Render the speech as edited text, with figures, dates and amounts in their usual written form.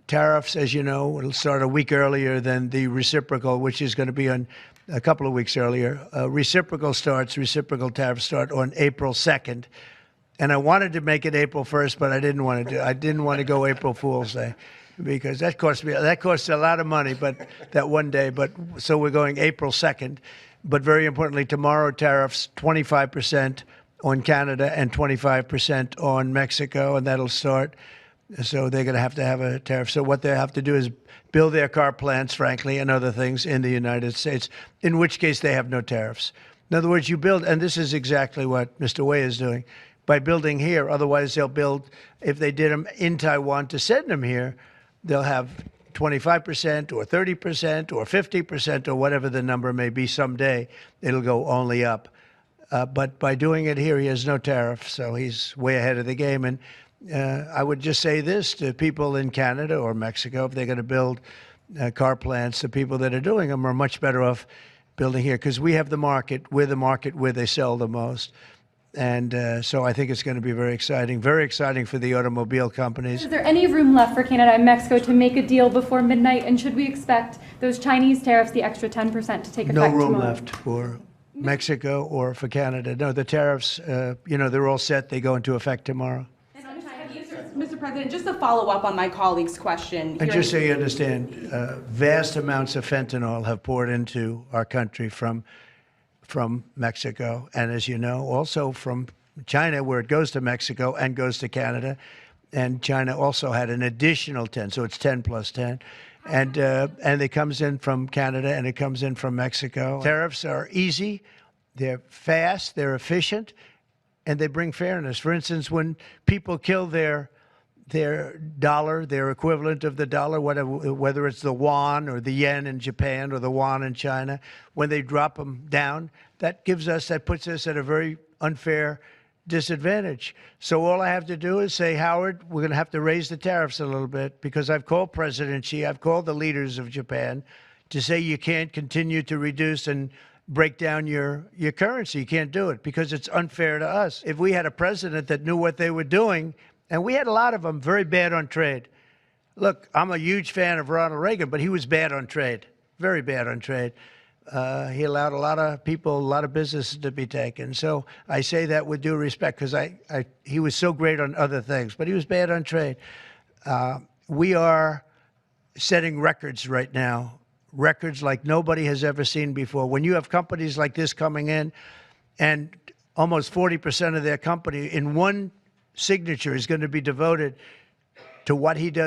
Tariffs, as you know, it'll start a week earlier than the reciprocal, which is going to be on a couple of weeks earlier. Reciprocal tariffs start on April 2nd. And I wanted to make it April 1st, but I didn't want to go April Fool's Day because that costs a lot of money, but that one day. But so we're going April 2nd. But very importantly, tomorrow tariffs 25% on Canada and 25% on Mexico, and that'll start. So they're going to have a tariff. So what they have to do is build their car plants, frankly, and other things in the United States, in which case they have no tariffs. In other words, you build, and this is exactly what Mr. Wei is doing, by building here. Otherwise, they'll build, if they did them in Taiwan to send them here, they'll have 25% or 30% or 50% or whatever the number may be someday. It'll go only up. But by doing it here, he has no tariff, so he's way ahead of the game. And I would just say this to people in Canada or Mexico, if they're going to build car plants, the people that are doing them are much better off building here because we have the market. We're the market where they sell the most. And so I think it's going to be very exciting for the automobile companies. Is there any room left for Canada and Mexico to make a deal before midnight? And should we expect those Chinese tariffs, the extra 10%, to take effect tomorrow? No room left for Mexico or for Canada. No, the tariffs, they're all set. They go into effect tomorrow. Mr. President, just to follow up on my colleague's question. And just so you understand, vast amounts of fentanyl have poured into our country from Mexico, and as you know, also from China, where it goes to Mexico and goes to Canada, and China also had an additional 10, so it's 10 plus 10, and it comes in from Canada and it comes in from Mexico. Tariffs are easy, they're fast, they're efficient, and they bring fairness. For instance, when people kill their dollar, their equivalent of the dollar, whether it's the yuan or the yen in Japan or the yuan in China, when they drop them down, that puts us at a very unfair disadvantage. So all I have to do is say, Howard, we're going to have to raise the tariffs a little bit because I've called President Xi, I've called the leaders of Japan to say you can't continue to reduce and break down your currency. You can't do it because it's unfair to us. If we had a president that knew what they were doing, and we had a lot of them very bad on trade. Look, I'm a huge fan of Ronald Reagan, but he was bad on trade, very bad on trade. He allowed a lot of people, a lot of businesses to be taken. So I say that with due respect because he was so great on other things, but he was bad on trade. We are setting records right now, records like nobody has ever seen before. When you have companies like this coming in and almost 40% of their company in one signature is going to be devoted to what he does